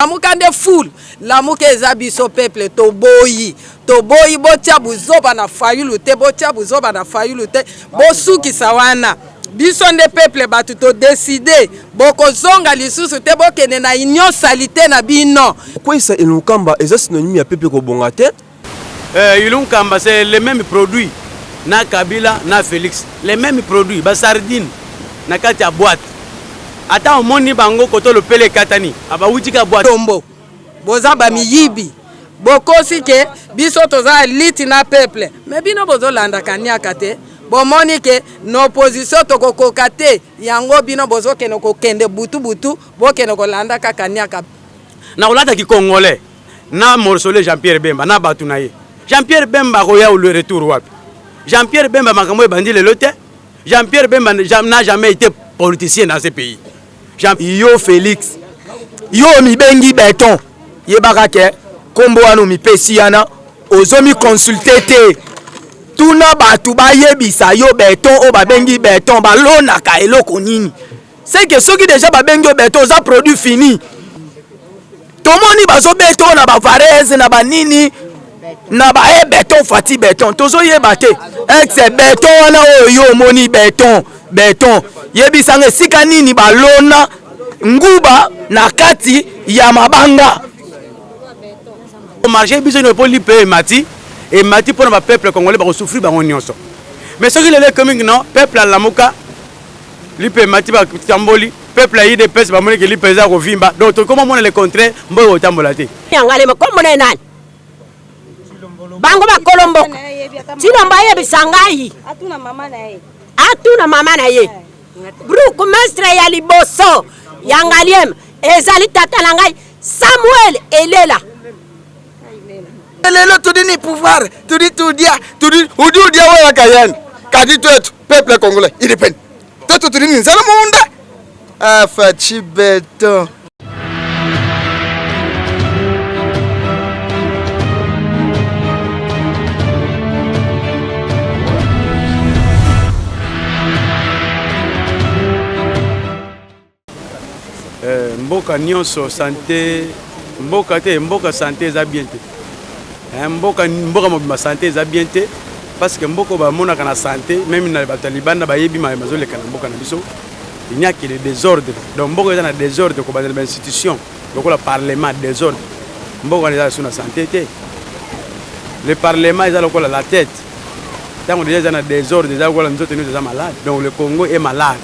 Lamuka nde foule, lamuka eza biso peuple toboyi botia buzoba na fayulu te, botia buzoba na fayulu te, bosukisa wana. Biso nde peuple batu to décider, bokozonga lisusu te, bokene na union salité na bino. Quoi ça Ilunkamba eza synonyme ya peuple ko bonga te? Ilunkamba c'est les mêmes produits na Kabila na Félix, les mêmes produits, ba sardine na kati ya boîte. Ata omoni bango koto le pele katani aba wutika boîte tombo boza ba miyibi bokosi ke biso toza liti na peuple mais bino bozo landa kaniaka te bomoni ke no opposition tokokoka te yango bino bozo kene kokende butu bokene kolanda kakaniaka na olata ki congolais na morcelé Jean-Pierre Bemba na batu na ye Jean-Pierre Bemba koya le retour wapi Jean-Pierre Bemba makambo ebandi le lote Jean-Pierre Bemba n'a jamais été politicien dans ce pays. Yo Félix, yo mi bengi béton, yebaka ke kombo anu mi pesi yana ozomi consulter te. Tuna batu ba yebisa yo béton o ba bengi béton ba lona ka eloko nini. C'est que ceux qui déjà ba bengi béton za produit fini. Tomoni bazo béton na ba varese na ba nini na ba e béton fati béton tozo yebate. Ex béton wana o yo moni béton. Yebisa nge sika nini balona nguba na kati ya mabanga. Au marché biso ne poli pe mati et mati pour le peuple congolais ba souffrir ba nyonso. Mais ce qui est coming non peuple lamuka lipe mati ba tamboli peuple IDPS ba moni ke lipe za ko vimba donc comment on le contraire mboyo otambola te. Ngale makomo na nani bango ba kolombo sino mbaye bisangai atuna mama na ye Bruku mestre ya liboso yangaliem ezali tata na ngai Samuel Elela lelo tudini pouvoir tudia udia wa kayen kadi twetu peuple congolais il dépend toto tudini nzala munda afachi beton mboka nyonso santé mboka te mboka santé za bien te mboka mobima santé za bien te parce que mboka ba monaka na santé même na batalibana ba yebi ma mazoleka na mboka na biso il n'y a que des désordres donc mboka eza na désordre ko ba institution lokola parlement désordre mboka eza sur na santé te le parlement eza lokola la tête tant déjà na désordre eza lokola nzoto nous eza malade donc le Congo est malade.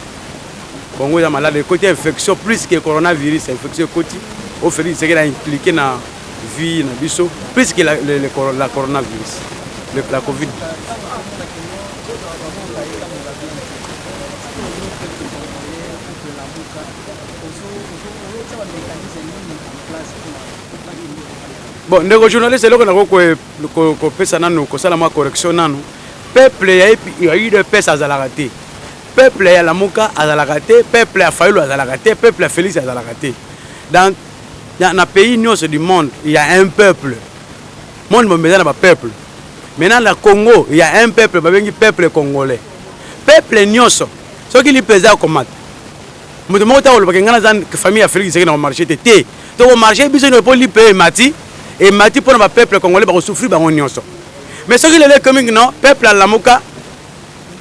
Congo est malade, le côté infection plus que coronavirus, infection côté, au fait, c'est qu'il a impliqué dans la vie, dans le biseau, plus que la coronavirus, la Covid. Bon, les journalistes, c'est là qu'on a fait ça, qu'on a correction, peuple, il y a eu des pèses à rater. Peuple ya Lamuka a raté, peuple ya Fayulu a raté, peuple ya Félix a raté. Dans le pays du monde, il y a un peuple. Le monde est un peuple. Maintenant, le Congo, il y a un peuple, le peuple congolais. Peuple nyoso, ce qui est pesant comme ça. Je suis une famille à Félix qui est dans le marché. Donc, le marché, il ne peut pas payer Mati, et Mati pour le peuple congolais va souffrir dans le nyoso. Mais ce qui est comme non, peuple à Lamuka,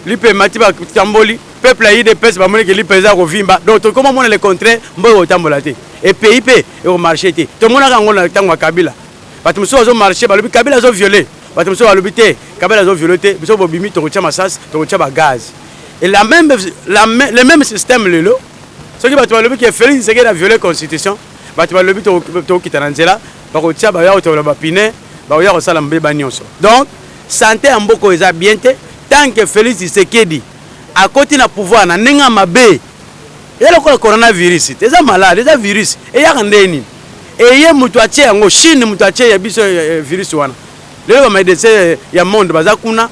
lipe mati ba tamboli peuple a IDPS ba moni ke lipe za ko vimba donc comment on le contraire mboyo otambola te et PIP et au marché te to mona ka ngona tangwa Kabila batumso zo marché ba lobi Kabila zo violer batumso ba lobi te Kabila zo violer te biso bo bimi to ko chama sas to ko chaba gaz et le même système lelo ce qui ba to lobi ke Félix c'est que la violer constitution ba to lobi to kitananzela ba ko chaba ya to ba pine ba ya ko sala mbeba nyonso donc santé en mboko eza bien te tant que Félix Tshisekedi à côté na pouvoir na nenga mabe il y a le coronavirus c'est un malade c'est un virus et il y a ndeni et ye mutu atie yango Chine mutu atie ya biso virus wana lelo ba médecin ya monde bazakuna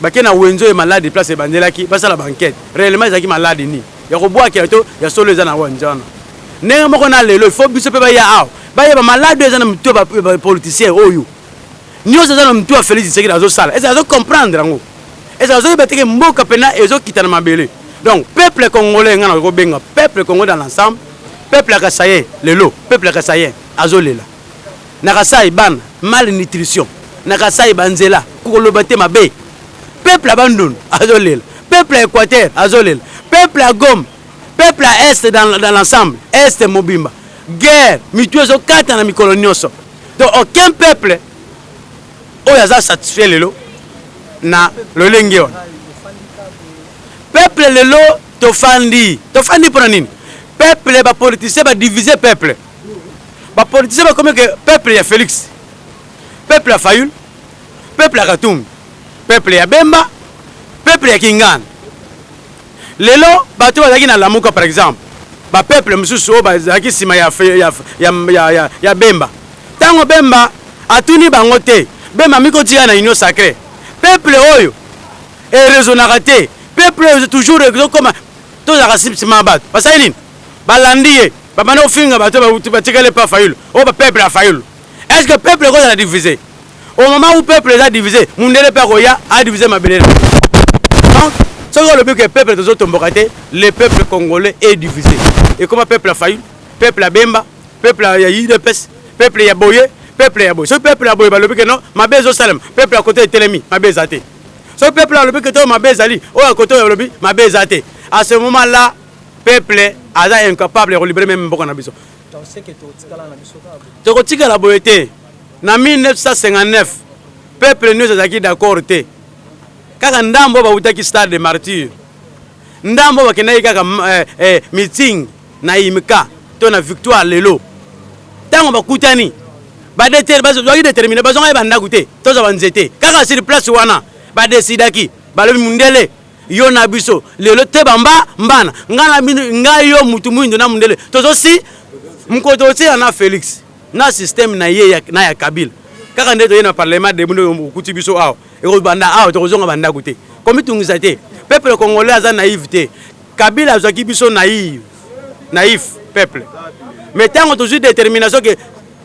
bakena wenzo e malade place bandelaki basala banquête réellement ezaki malade ni ya ko boa ke to ya solo eza na wanjana nenga moko na lelo il faut biso pe ba ya aw ba ye ba malade eza na mutu ba politicien oyo nyoza eza na mutu a Félix Tshisekedi azo sala eza azo comprendre ngo et ça veut dire que mboka pena ezo kitana mabele donc peuple congolais ngana ko benga peuple congolais dans l'ensemble peuple ya Kasaye lelo peuple ya Kasaye azolela na Kasaye bana malnutrition na Kasaye banzela kokoloba te mabe peuple ya Bandundu azolela peuple ya Équateur azolela peuple ya Goma peuple à est dans l'ensemble, est Mobimba. Guerre, mituezo kata na mikolo nyonso. Donc aucun peuple oyo aza satisfait lelo na lolenge wana. Peuple lelo tofandi pona nini? Peuple ba politicien ba diviser peuple. Ba politicien ba comme que peuple ya Félix. Peuple ya Fayulu, peuple ya Katumbi, peuple ya Bemba, peuple ya Kingana. Lelo bato bazaki na Lamuka par exemple ba peuple mususu o bazaki sima ya Bemba tango Bemba atuni bango te Bemba miko tia na union sacrée peuple oyo e raisonnera te peuple oyo toujours comme to za sima bato pasai nini balandiye ba bana ofinga bato ba tikale pa Fayulu o ba peuple a Fayulu est-ce que peuple ko za diviser au moment où peuple est divisé mundele pe ko ya a diviser mabelele donc le but que le peuple de Zotombokate, le peuple congolais est divisé. Et comme le peuple a failli, le peuple a Bemba, le peuple a Yidepes, le peuple a Boye, le peuple a Boye. Ce peuple a Boye, le but que non, ma bise au Salem, le peuple à côté de Télémi, ma bise à thé. Ce peuple a le but que toi, ma bise à li, ou à côté de l'objet, ma bise à thé. À ce moment-là, le peuple est incapable de libérer même beaucoup d'habitants. Tu as la boyauté. En 1959, le peuple n'est pas d'accord. Kaka ndambo bautaki stade de martyr ndambo bakendaki kaka meeting na imika to na victoire lelo tango bakutani bazwaki déterminé bazonga banda kute toza banzete kaka sur place wana badesidaki balobi mundele yo na biso lelo te bamba mbana ngai yo mutu mwindo na mundele tozo si mkoto ti na Félix na système na ye na ya Kabila kaka ndeto ye na parlement de mundo okuti biso awo et banda ah to kozonga banda côté comme tungisa te peuple congolais aza naïveté Kabila azaki biso naïf peuple mais tant que toujours détermination que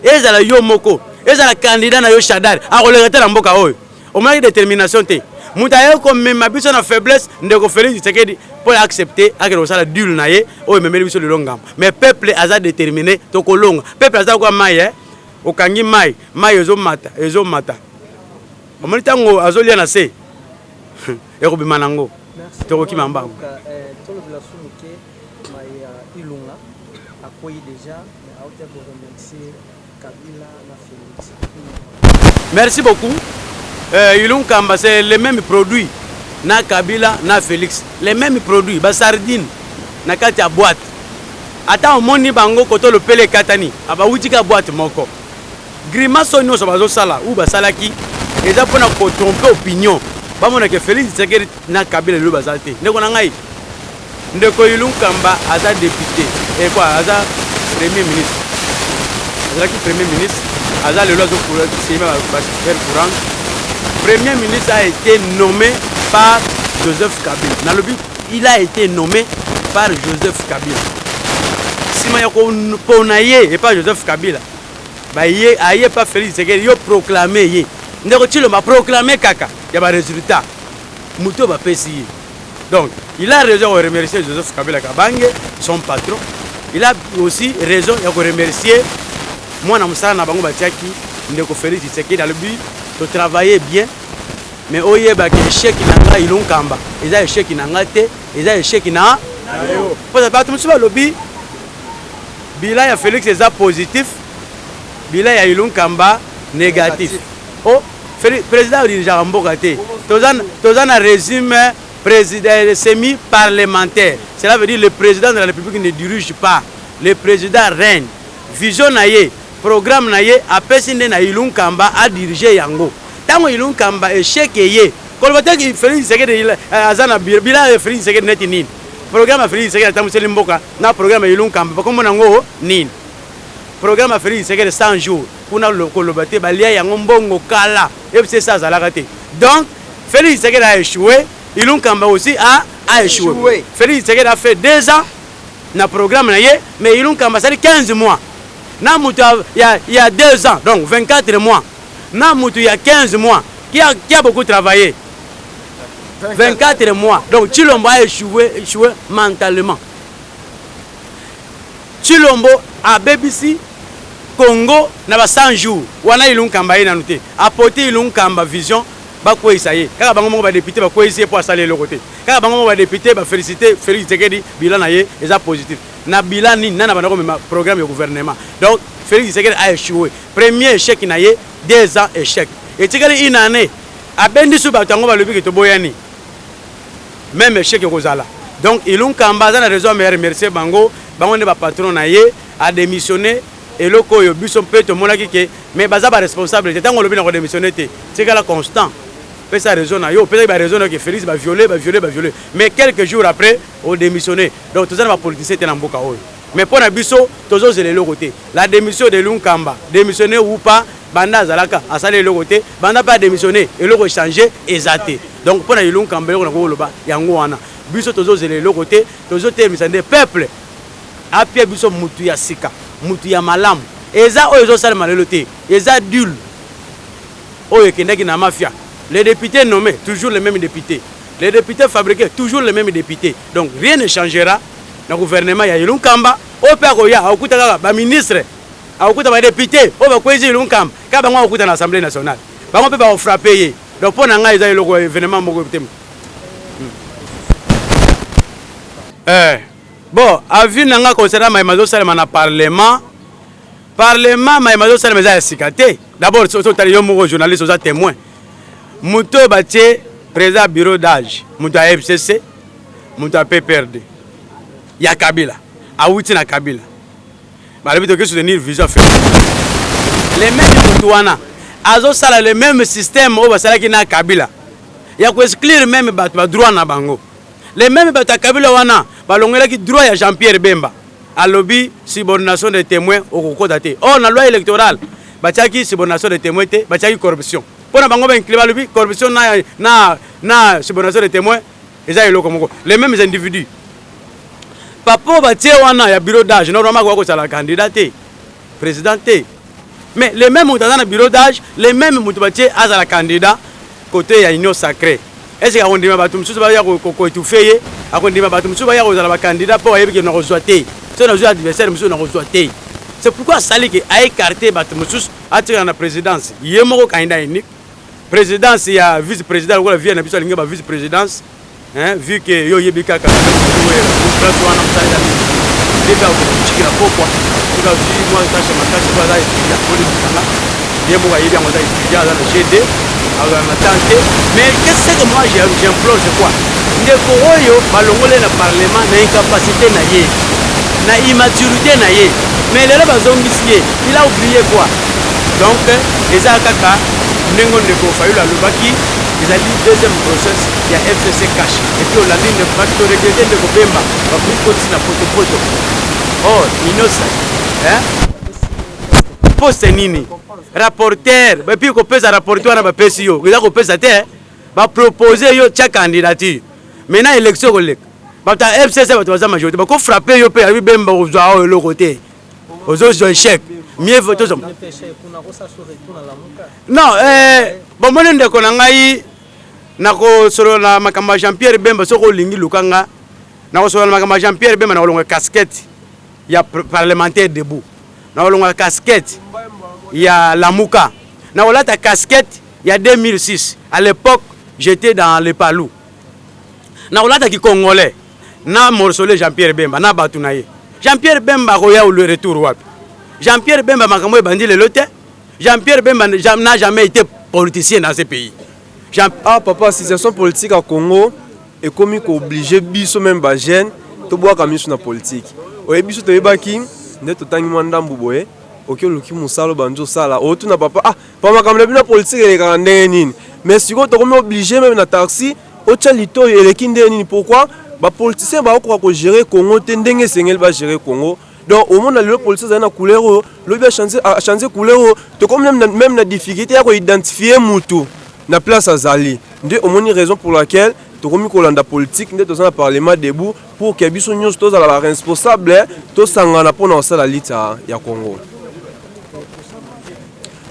ezala yo moko ezala candidat na yo Shadari a kolekata na mboka oyo au moins détermination te mutaye comme même biso na faiblesse ndeko Félix Tshisekedi pour accepter akero sala dul na ye oyo memeli biso le longam mais peuple aza déterminé to kolonga peuple aza kwa mai okangi mai ezomata omoni tango azolia na se ekobima nango tokokima mbango merci beaucoup Ilunga Kamba c'est les mêmes produits na Kabila na Félix les mêmes produits ba sardine na kati ya boîte ata omoni bango koto le pele katani aba wutika boîte moko grimace nyonso bazosala ou basalaki eza pona ko tromper opinion bamona ke Félix Tshisekedi na Kabila le bazate ndeko na ngai ndeko Ilunga Kamba aza député et quoi aza premier ministre azaki premier ministre aza le lozo pour faire courant premier ministre a été nommé par Joseph Kabila na lobi il a été nommé par Joseph Kabila sima yako ponaye et pas Joseph Kabila ba ye aye pas Félix Tshisekedi yo proclamer ye ndeko tilo ma proclamer kaka ya ba résultat muto ba pesi donc il a raison de remercier Joseph Kabila Kabange son patron il a aussi raison de remercier moi na musala na bango batiaki ndeko Félix Tshisekedi dans le but de travailler bien mais oyeba ke échec na Ilunga Kamba eza échec na ngate eza échec na yo parce que tout le lobby bila ya Félix eza positif bila ya Ilunga Kamba négatif oh président dirigeant mboka te tozana régime président semi parlementaire cela veut dire le président de la République ne dirige pas le président règne vision na ye programme na ye apesi nde na Ilunga Kamba a diriger yango tango Ilunga Kamba échec ye kolobata ki Félix Tshisekedi azana bila Félix Tshisekedi neti nini programme Félix Tshisekedi tango seli mboka na programme Ilunga Kamba bakombo nango nini programme Félix Tshisekedi 100 jours kuna kolobate balia yango mbongo kala et c'est ça zalaka te donc Félix Tshisekedi a échoué Ilunga Kamba aussi a échoué Félix Tshisekedi a fait 2 ans na programme na ye mais Ilunga Kamba ça 15 mois na mutu il y a 2 ans donc 24 mois na mutu il y a 15 mois qui a beaucoup travaillé 24 mois donc Tshilombo a échoué mentalement Chilombo a BBC Congo na ba 100 jours wana ilunkamba ina noté apporter ilunkamba vision ba ko isaye kaka bango mo ba député ba ko isaye pour saler le côté kaka bango mo ba député ba féliciter Félix Tshisekedi bilan na ye eza positif na bilan ni nana ba ko même programme de gouvernement donc Félix Tshisekedi a échoué premier échec na ye 2 ans échec et Tshisekedi une année a bendi sou ba tango ba lobi ke to boyani même échec kozala donc ilunkamba za na raison mais remercier bango ne ba patron na ye a démissionné et le koyo biso peut to monaki ke mais baza ba responsable tant on lobi na ko démissionner te c'est la constant peut ça raison na yo peut ba raison que Félix ba violer mais quelques jours après on démissionné donc tout ça va politicien te na mboka oyo mais pour na biso tozo zele le côté la démission de Lunkamba démissionner ou pas banda zalaka a salé le côté banda pas démissionner et le changer exacté donc pour na Lunkamba ko na ko loba yango wana biso tozo zele le côté tozo te misande peuple apia biso mutu ya sika mutu ya malamu eza oyo zo sala malelo te eza dul oyo kendaki na mafia les députés nommés toujours les mêmes députés les députés fabriqués toujours les mêmes députés donc rien ne changera na gouvernement ya Lunkamba o pe ko ya okuta kaka ba ministre akuta ba député o ba kwezi Lunkamba ka bango akuta na assemblée nationale bango pe ba frapper ye donc pona nga eza eloko événement moko tem bon, avis nanga concernant Maïmazo Salema na parlement Maïmazo Salema eza sikate. D'abord, so tali yo moko journaliste oza témoin. Muto batie président bureau d'âge, muto a FCC, muto a PPRD. Ya Kabila, a wuti na Kabila. Ba lebi to ke soutenir vision fait. Les mêmes mutuana, azo sala le même système o basala ki na Kabila. Ya ko exclure même ba droit na bango. Les mêmes bata Kabila wana balongela ki droit ya Jean-Pierre Bemba à lobby subordination des témoins au kokota te oh na loi électorale batiaki subordination des témoins te batiaki corruption pona bango ba inclure lobby corruption na subordination des témoins eza eloko moko les mêmes individus papo batie wana ya bureau d'âge normalement ko sala candidat président mais les mêmes mutana na bureau d'âge les mêmes mutubatie azala candidat côté ya union sacrée. Est-ce qu'on dit que tout le monde a étouffé? On dit que tout le monde a candidat pour aller dans le zoaté. C'est un adversaire, monsieur, dans le zoaté. C'est pourquoi Sali a écarté Batmoussous à tirer la présidence. Il y a un candidat unique. Présidence, il y a vice-président, ou la vie, il y a vice-présidence. Vu que yo yebika ka mais qu'est-ce que moi j'implore c'est quoi? Ndeko oyo balongole na parlement na incapacité na ye na immaturité na ye mais lelo bazongisi ye il a oublié quoi donc les akaka nengo ndeko Fayulu alobaki ezali deuxième process ya FCC cash et puis la ligne de facto regretter de Bemba va plus continuer na poto oh innocent poste nini rapporteur et puis ko pesa rapporteur na ba pesi yo eza ko pesa te ba proposer yo cha candidature maintenant élection ko lek ba ta FCC ba toza majorité ba ko frapper yo pe abi Bemba ozwa o le côté ozo jo échec mieux voter zo non bon mon ndeko na ngai na ko solo na makamba Jean-Pierre Bemba soko lingi lukanga na ko solo na makamba Jean-Pierre Bemba na ko longa casquette ya parlementaire debout na ko longa casquette il y a Lamuka. Na wala ta casquette, il y a 2006. À l'époque, j'étais dans le Palou. Na wala ta ki congolais. Na morcelé Jean-Pierre Bemba, na batunaye. Jean-Pierre Bemba koya ou le retour wapi. Jean-Pierre Bemba makambo bandi le lote. Jean-Pierre Bemba n'a jamais été politicien dans ce pays. Ah papa, situation politique à Congo est comme obligé biso même ba jeune to bois comme sur la politique. Oye biso to yebaki ne to tangi mandambu boye. Ok, le musalo banjo sala. Oh, tu n'as pas pas comme la politique et les grandes nini. Mais si on est obligé même na taxi, au chalito et les kindeni. Pourquoi? Bah politicien bah quoi gérer Congo, tendenge sengel va gérer Congo. Donc au moment où le politicien na couleur, le bien changer couleur. Tu comme même la difficulté à identifier mutu na place à Zali. De au moins une raison pour laquelle tu comme kolanda politique, ne dans un parlement debout pour que biso nyos tous à la responsable, tous sangana pour lancer la lutte ya Congo.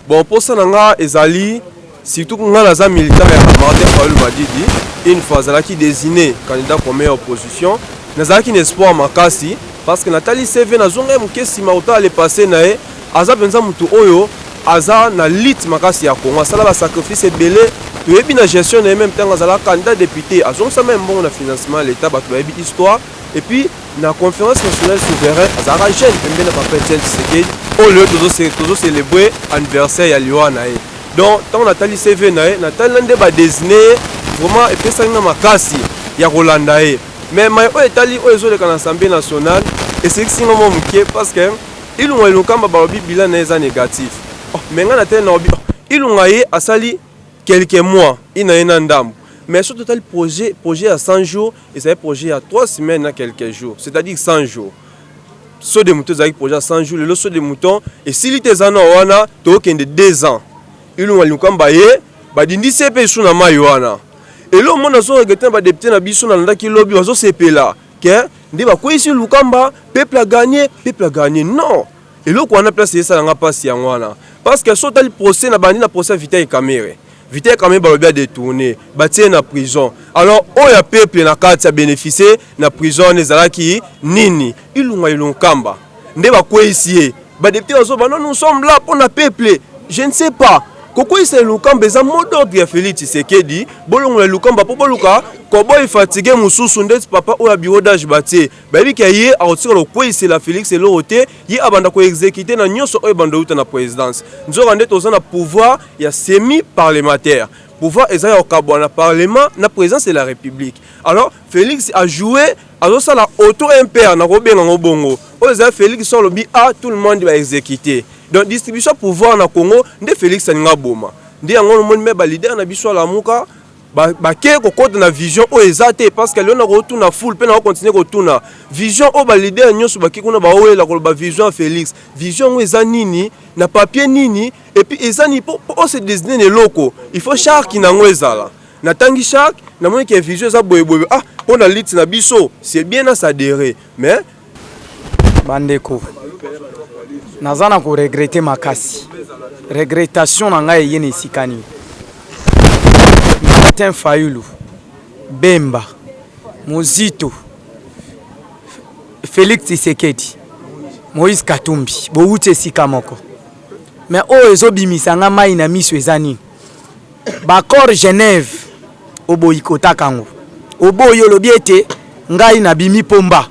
Bon, pour ça, ezali surtout quand on a militaire Martin Fayulu Madidi, une fois qui désigné candidat pour meilleure opposition, nous avons un espoir makasi parce que Nathalie CV nazonga muke sima ota le passé nae aza penza mutu oyo aza na lit makasi ya Congo asala ba sacrifice ebele toyebi na gestion na même temps azala candidat député azongisa même bon na financement l'état ba toyebi histoire et puis na conférence nationale souverain azala jeune pembe na papa Etienne Tshisekedi au lieu de célébrer anniversaire ya liwa nae donc tant Nathalie CV nae Nathalie nde ba désigner vraiment et puis ça na makasi ya Rolanda e mais mai o etali o ezoleka na Assemblée nationale et c'est que singo momuke parce que ilunga ilukamba balobi bilan na eza négatif mais nga na tele na obi ilunga ye asali quelques mois ina ena ndambo mais sur total projet à 100 jours et c'est un projet à 3 semaines à quelques jours c'est-à-dire 100 jours saut de moutons avec projet à 100 jours le saut de moutons et si litezana wana to kende 2 ans ilunga ilukamba ye badindi sepe suna mai wana et là on a so regretté ba député na biso na ndaki lobby wazo sepela que ndi ba ko ici lukamba peuple a gagné non et là on a placé ça nga passe ya wana parce que so tali procès na bandi na procès Vital Kamerhe ba lobby détourné ba tie na prison alors o ya peuple na kati a bénéficier na prison ezalaki nini ilunga ilukamba ndi ba ko ici ba député wazo ba non nous sommes là pour na peuple je ne sais pas Koko ise lukamba eza mot d'ordre ya Félix Tshisekedi bolongo la lukamba po boluka ko boy fatigué mususu ndeti papa oya bureau d'âge batie babi ka ye a otira lo ko ise la Félix elorote ye abanda ko exécuter na nyonso oyo banda uta na présidence nzoka ndeti oza na pouvoir ya semi parlementaire pouvoir eza ya okabwa na parlement na présidence de la République alors Félix a joué azosa la auto-impère na kobenga ngobongo oyo eza Félix sur lobi a tout le monde va exécuter. Donc distribution pouvoir na Congo nde Félix aninga boma ndi yango moni me ba leader na biso la muka ba ke ko kode na vision o ezate parce que lona ko tuna full pe na ko continuer ko tuna vision o ba leader nyoso ba ki kuna ba oela ko ba vision Félix vision o eza nini na papier nini et puis ezani po se désigner ne loko il faut chaque na ngwezala na tangi chaque na moni ke vision za boye ah on a lit na biso c'est bien à s'adhérer mais bandeko nazana ko regretter makasi regrettation na ngai yene isikani Martin Fayulu Bemba Muzito Félix Tshisekedi Moïse Katumbi boute sika moko mais o ezobimisa nga mai na miso ezani bakor Genève oboyikota kango oboyo lobi ete ngai na bimi pomba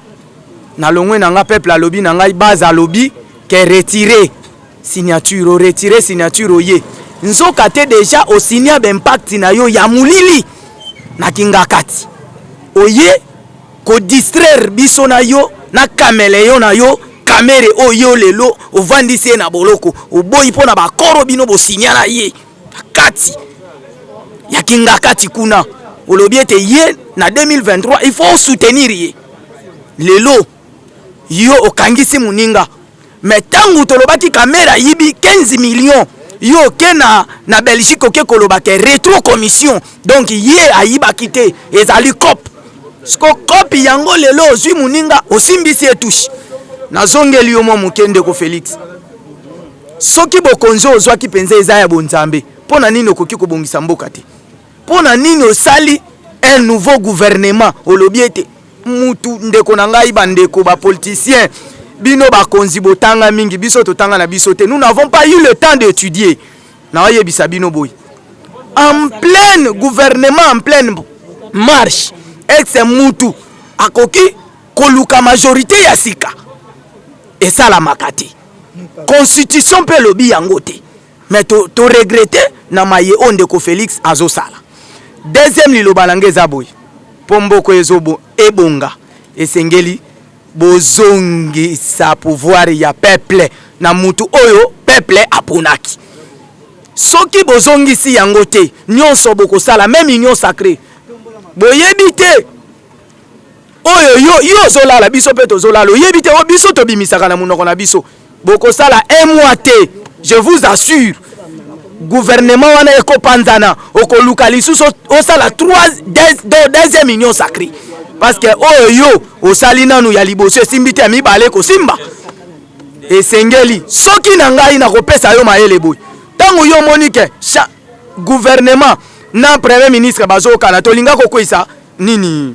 na longwe na nga peuple alobi na ngai baza alobi que retirer signature oye nzoka te déjà au signer impact na yo ya mulili na kingakati oye ko distraire biso na yo na kamele yo na yo kamere oyo lelo ovandisi na boloko oboyi pona bakoro bino bo signer na ye kati ya kingakati kuna olobi ete ye na 2023 il faut soutenir ye lelo yo okangisi muninga mais tangu tolobaki kamera yibi 15 millions yo ke na Belgique ke kolobaki rétro commission donc ye ayiba kite ezali cop sko cop yango lelo ozwi muninga osimbisi etushi nazongeli yo mo mukende ko Félix soki bokonzo ozwaki penza eza ya bonzambe pona nini okoki kobongisa mboka te pona nini osali un nouveau gouvernement olobiete mutu ndeko na ngai bandeko ba politicien bino bakonzi botanga mingi biso totanga na biso te nous n'avons pas eu le temps d'étudier na yebisa bino boy en plein gouvernement en pleine marche ex mutu akoki koluka majorité ya sika et ça la makati constitution pe lobi yango te mais to regretter na maye onde ko Félix azosala deuxième liloba langeza boy pomboko ezobo ebonga esengeli bozongi sa pouvoir ya peuple na mutu oyo peuple apunaki soki bozongi si yango te nyonso bokosala même union sacrée boyebi te oyo yo zolala biso pe tozolala oyebi te o biso tobimisaka na munoko na biso bokosala un mois te je vous assure gouvernement wana ekopanzana okoluka lisusu osala deuxième union sacrée parce que oyo osali nanu ya liboso esimbi te mibale ko simba esengeli soki na ngai na kopesa yo mayele boy tango yo monike gouvernement na premier ministre bazoka na tolinga ko kwisa nini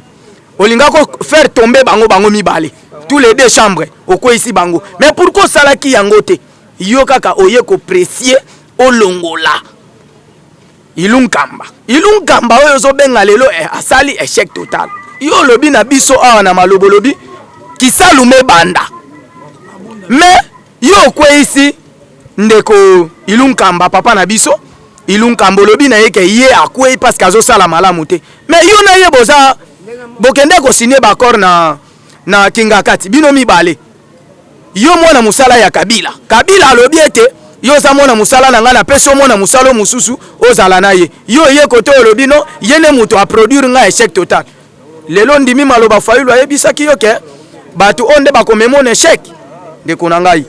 olinga ko faire tomber bango mibale tous les deux chambres oko ici bango mais pourquoi sala ki yango te yo kaka oye ko précier olongola ilunkamba oyo zo benga lelo asali échec total yo lobi na biso awa na malobo lobi kisalume banda mais yo kwe ici ndeko ilunkamba papa na biso ilunkamba lobi na yeke ye akwe parce que azo sala malamu te mais yo na ye boza bokende ko signer bakor na kingakati bino mibale yo mwana musala ya Kabila alobi ete yo za mwana musala na nga na peso mwana musalo mususu ozala na ye yo ye kote olobi no yene muto a produire nga échec total lelo ndimi maloba Fayulu ayebisaki yo ke batu onde bakomema na échec ndeko na ngai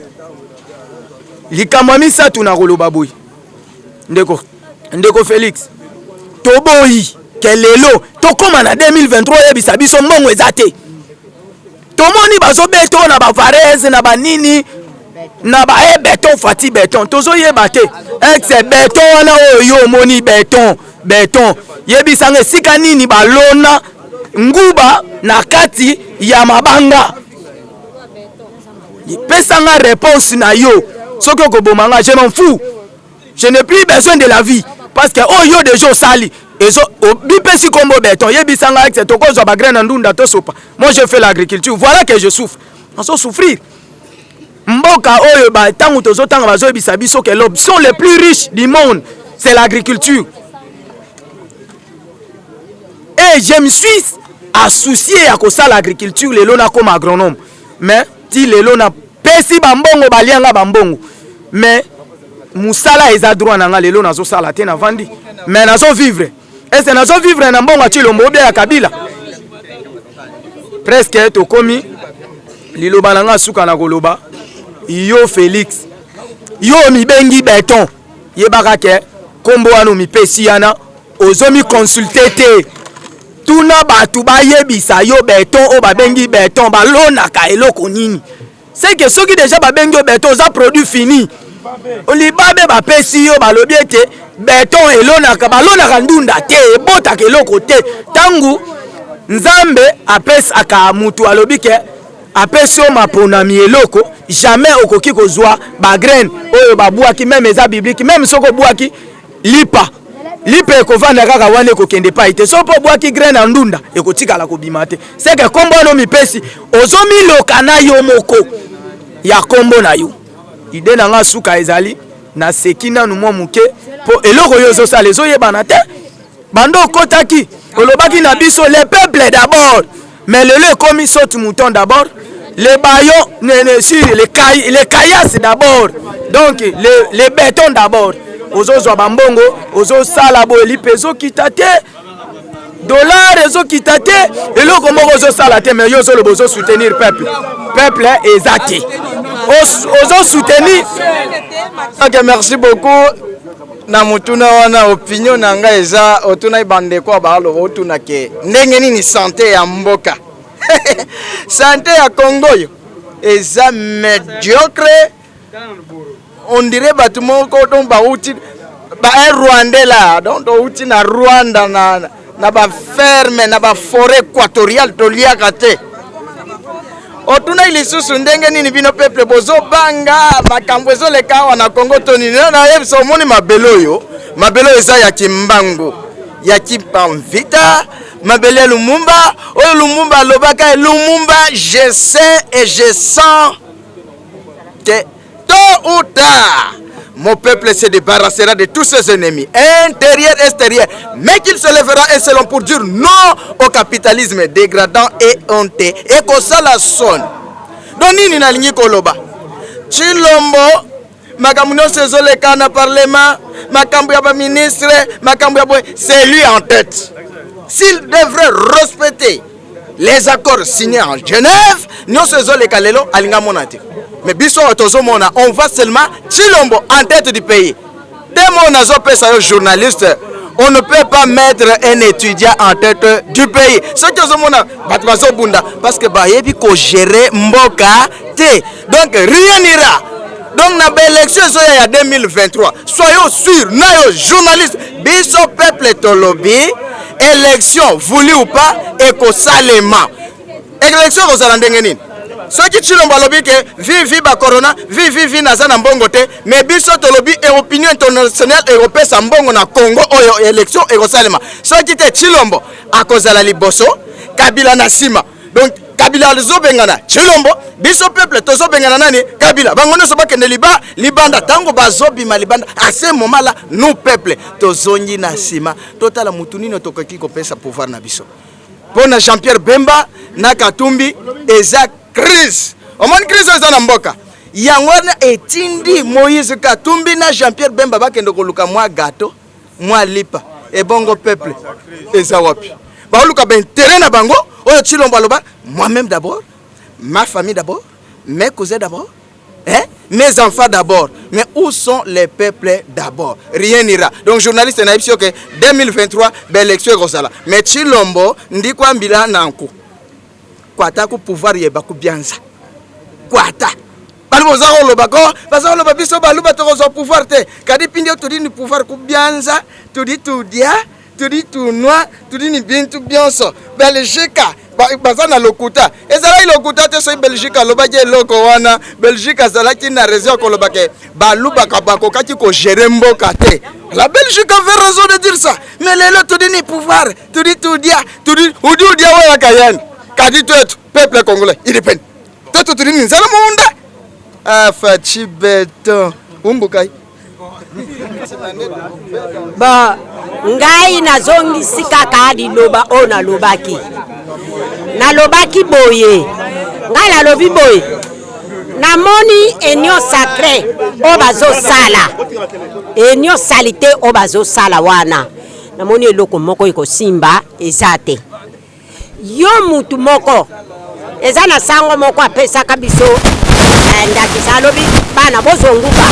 likamwa misatu na koloba boy ndeko Félix toboyi ke lelo tokoma na 2023 yebisa biso mbongo ezate tomoni bazobeto na bavarese na banini na ba beton fati beton tozo yeba te ex beton wana oyo moni beton yebisanga sika nini balona nguba na kati ya mabanga pesanga réponse na yo soki okobomanga je m'en fous je n'ai plus besoin de la vie parce que oyo déjà sali ezo bipesi kombo beton yebisanga ex tokozwa ba graine ndunda to sopa moi je fais l'agriculture voilà que je souffre on se souffrir mboka oyo ba tangu tozotanga bazoyebisa biso que l'option le plus riche du monde c'est l'agriculture et je me suis associé à kosala l'agriculture lelo na comme agronome mais ti lelo na pesi bambongo balianga bambongo mais musala eza droit na nga lelo nazo sala te na vandi mais nazo vivre est-ce nazo vivre na mbongo Chilombo obia ya Kabila presque tokomi liloba na nga suka na koloba yo Félix yo mibengi beton yebaka ke kombo wana mipesi yana ozomi consulter te tuna batu bayebisa yo beton o babengi beton balonaka eloko nini c'est que soki déjà babengi beton za produit fini olibabe bapesi yo balobi ete beton elonaka balonaka ndunda te ebotaka eloko te tangu nzambe apesaka mutu alobi ke apesi yo maponami eloko jamais okoki kozwa bagraine oyo babwaki même eza biblique même soko bwaki lipa ekovanda kaka wana ekokende pai te so mpo bwaki graine ya ndunda ekotikala kobima te seke kombo wana mipesi ozomiloka na yo moko ya kombo na yo ide na nga suka ezali na seki nanu mwa muke mpo eloko yo ezosala ezoyebana te bando okotaki olobaki na biso le peuple d'abord mais lelo ekomi saute mouton d'abord les baillons les caillasses d'abord donc les bétons d'abord ozozwa bambongo ozosala bo elipe ezokita te dollar ezokita te eloko moko ozosala te mais yo ozoloba ozosoutenir peuple eza te ozosoutenir. Ok, merci beaucoup. Na mutuna wana opinion na nga eza otuna ibandeko abalo otuna ke ndenge nini santé ya mboka santé ya Congo yo eza médiocre on dirait batu moko don ba uti ba Rwanda la donc uti na Rwanda na ba ferme na ba forêt équatoriale toliaka te otuna ilisusu ndenge nini bino peuple bozo banga makambo ezoleka wana Congo toni na yebisa omoni mabelo eza ya kimbangu ya Kipamvita mabele Lumumba oyo Lumumba lobaka Lumumba je sais et je sens que tôt ou tard mon peuple se débarrassera de tous ses ennemis intérieurs et extérieurs mais qu'il se lèvera un seul pour dire non au capitalisme dégradant et honteux et que ça la sonne donc nini nalingi koloba Chilombo makambo nyonso ezoleka na parlement makambo ya ba ministre makambo ya c'est lui en tête s'il devrait respecter les accords signés en Genève nyonso ezoleka lelo alinga mona te mais biso tozomona on va seulement Chilombo en tête du pays temo nazo pesa yo journaliste on ne peut pas mettre un étudiant en tête du pays ce que tozomona bat bazo bunda parce que ba yebi ko gérer mboka te donc rien n'ira donc na élection il y a 2023 soyons sûrs na journaliste biso peuple tolobi élection voulu ou pas et ko salema élection ko sala ndenge nini soki Chilombo alobi ke vivi ba corona vivi naza na mbongo te mais biso tolobi opinion internationale européenne mbongo na Congo oyo élection ekosalema soki te Chilombo akozala liboso Kabila na sima donc Kabila azobengana Chilombo biso peuple tozobengana nani Kabila bango nyonso bakende libanda tango bazobima libanda à ce moment là nous peuple tozongi na sima totala mutu nino tokoki kopesa pouvoir na biso pona Jean-Pierre Bemba na Katumbi eza crise omoni crise eza na mboka yango wana etindi Moïse Katumbi na Jean-Pierre Bemba bakende koluka mwa gato mwa lipa ebongo peuple eza wapi baoluka intérêt na bango oyo Chilombo aloba moi-même d'abord ma famille d'abord mes cousins d'abord mes enfants d'abord mais où sont les peuples d'abord rien n'ira donc journaliste na ipsio que 2023 l'élection est comme ça mais Chilombo ndikwa mbila nanku kwata ku pouvoir yeba ku bianza kwata balibozako lobako bazako loba biso baluba tokozo pouvoir te kadi pindi tudi ni pouvoir ku bianza tudi tudia tudi tunwa tudi ni bintu bionso Belgique bazana lokuta ezala lokuta te so Belgique lobaje loko wana Belgique azalaki na raison ko lobake baluba kabako kati ko gérer mboka te la Belgique avait raison de dire ça mais lelo tudi ni pouvoir tudi tudia tudi udia wa kayani kadi twetu peuple congolais il dépend toto tudi ni nzala munda afachi beton umbukai ba ngai nazongisi kaka liloba o nalobaki boye ngai nalobi boye namoni enio sacré o bazosala enio salité o bazosala wana namoni eloko moko ekosimba eza te yo mutu moko eza na sango moko apesaka biso ndakisa alobi bana bozonguka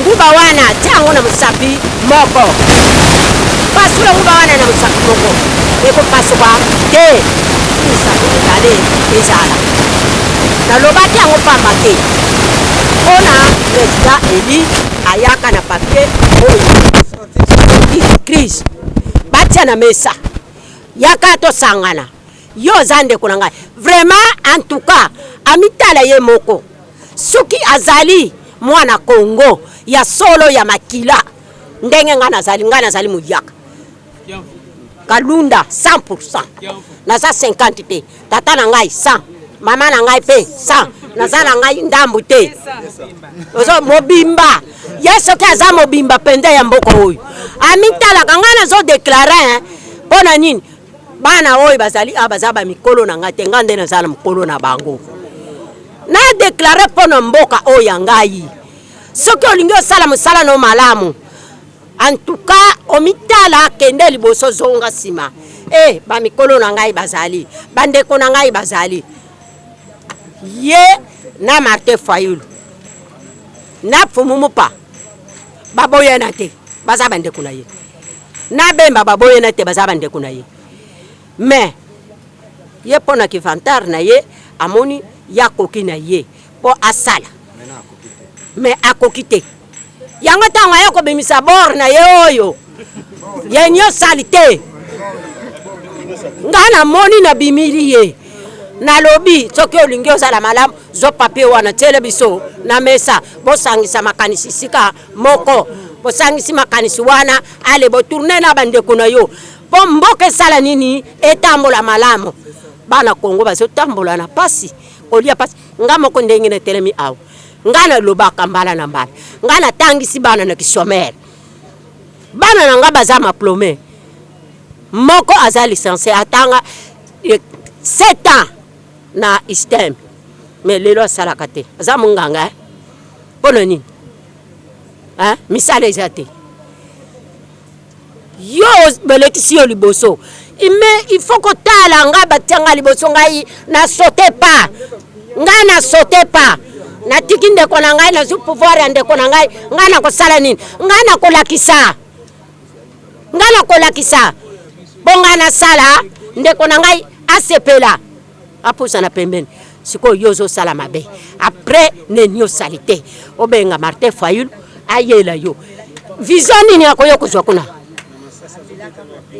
nguba wana tango na musapi moko pasula nguba wana na musapi moko eko pasukwa te musapi dale ezala na lobaki yango pamba te ona president Eli ayaka na papier oyo Chris batia na mesa yaka to sangana yo zande kuna ngai vraiment en tout cas amitala ye moko soki azali mwana Congo ya solo ya makila ndenge ngana zali muyaka Kalunda 100% naza 50 te tata na ngai 100 mama na ngai pe 100 naza na ngai ndambu te ozo mobimba yeso ke aza mobimba pende ya mboko oyo amitala kangana zo déclarer pona nini bana oyo bazali abazaba mikolo na ngate ngande na zala mikolo na bango na déclarer pona mboka oyo ngai soki olingi osala mosala no malamu en tout cas omitala kende liboso zonga sima ba mikolo na ngai bazali bandeko na ngai bazali ye na Martin Fayulu na Fumumupa baboyena te bazaba ndeko na ye na Bemba baboyena te bazaba ndeko na ye mais ye pona kivantar na ye amoni yakoki na ye po asala mais akokite yango tango yako bimisa bor na ye oyo yenyo salite ngana moni na bimili ye na lobi soki olingi ozala malamu zo papier wana tele biso na mesa bosangisa makanisi sika moko bosangisi makanisi wana ale bo tourner na bandeko na yo po mboke sala nini etambola malamu bana Kongo bazo tambola na pasi kolia pasi ngamo ko ndenge na telemi aw ngana lobaka mbala na mbala ngana tangisi bana na kisomere bana na ngaba za maplome moko aza licencié atanga 7 ans na istem mais lelo sala kate aza munganga pona nini misala ezate yo belekisi yo liboso il faut que tala ngaba tianga liboso ngai na sauter pas ngai na sauter pas na tikinde kona ngai na zu pouvoir ande kona ngai ngana ko sala nini ngana ko lakisa bonga na sala nde kona ngai asepela apusa na pembeni siko yozo sala mabe après nenyo salite obenga Martin Fayulu ayela yo vision nini akoyo kuzwa kuna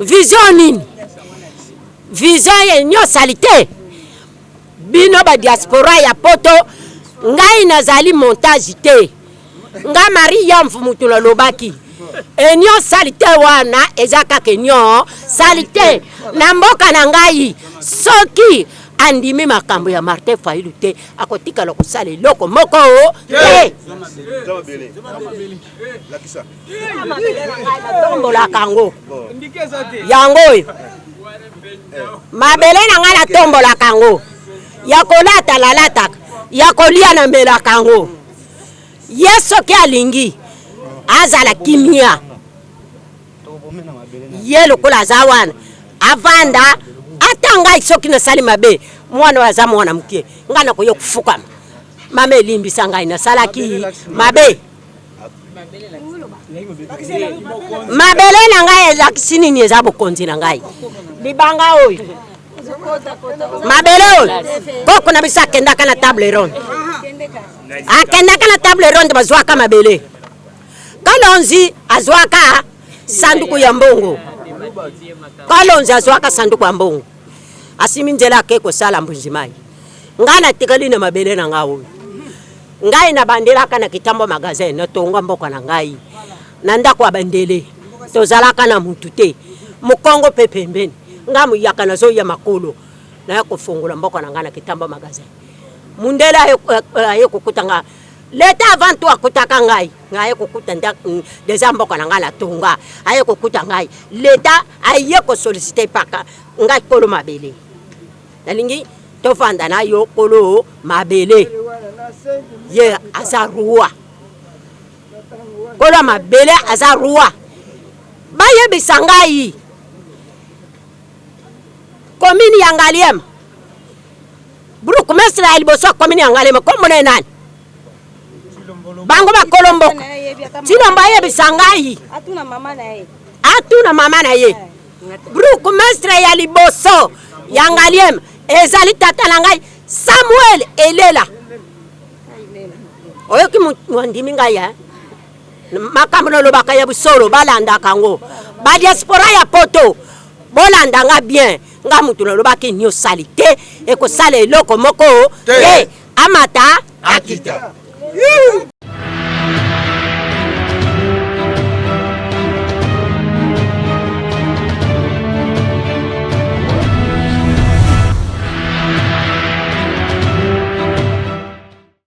vision nini vision yenyo salite bino ba diaspora ya poto ngai nazali montage te nga Maria mfumutu na lobaki enyo salite wana ezaka kenyo salite na mboka na ngai soki andimi makambo ya Martin Fayulu te akotika lo kusala loko moko te tombola kango yango mabele na ngala tombola kango ya kolata lalata ya kolia na mbela kango yeso ke alingi azala kimia yelo kula zawana avanda atanga soki na sali mabe mwana wa zamu wana mkie ngana ko yokufuka mama elimbisa ngai na salaki mabe mabele na ngai la kisini ni ezabo konzi na ngai libanga oyo mabele oyo koko na bisa kenda kana table ronde akenda kana table ronde bazwaka mabele kalonzi azwaka sanduku ya mbongo kalonzi azwaka sanduku ya mbongo asimi nzela ke ko sala mbunjimai ngana tikali na mabele na ngawo ngai na bandela kana kitambo magazine na tonga mboka na ngai na ndako abandele tozalaka na mutu te mukongo pe pembeni ngamu yakana zo ya makolo na ya kufungula mboka na ngana kitambo magazine mundela ayo kukutanga leta avant toi kutaka ngai ngai kukuta déjà mboka na ngana tonga ayo kukuta ngai leta ayo ko solliciter paka ngai kolo mabele nalingi tofanda na yo kolo mabele ye azarua kolo mabele azarua baye bisangai komini yangaliem bruku mesra aliboso komini yangaliem ko mone nani bango ba kolombo sino baye bisangai atuna mama na ye bruku mesra ya liboso yangaliem ezali tata na ngai Samuel Elela oyo ki mwandimi ngai ya makambo lo bakaya busolo balanda kango ba diaspora ya poto bolanda nga bien nga mutu lo baki nyo salite e ko sala eloko moko te amata akita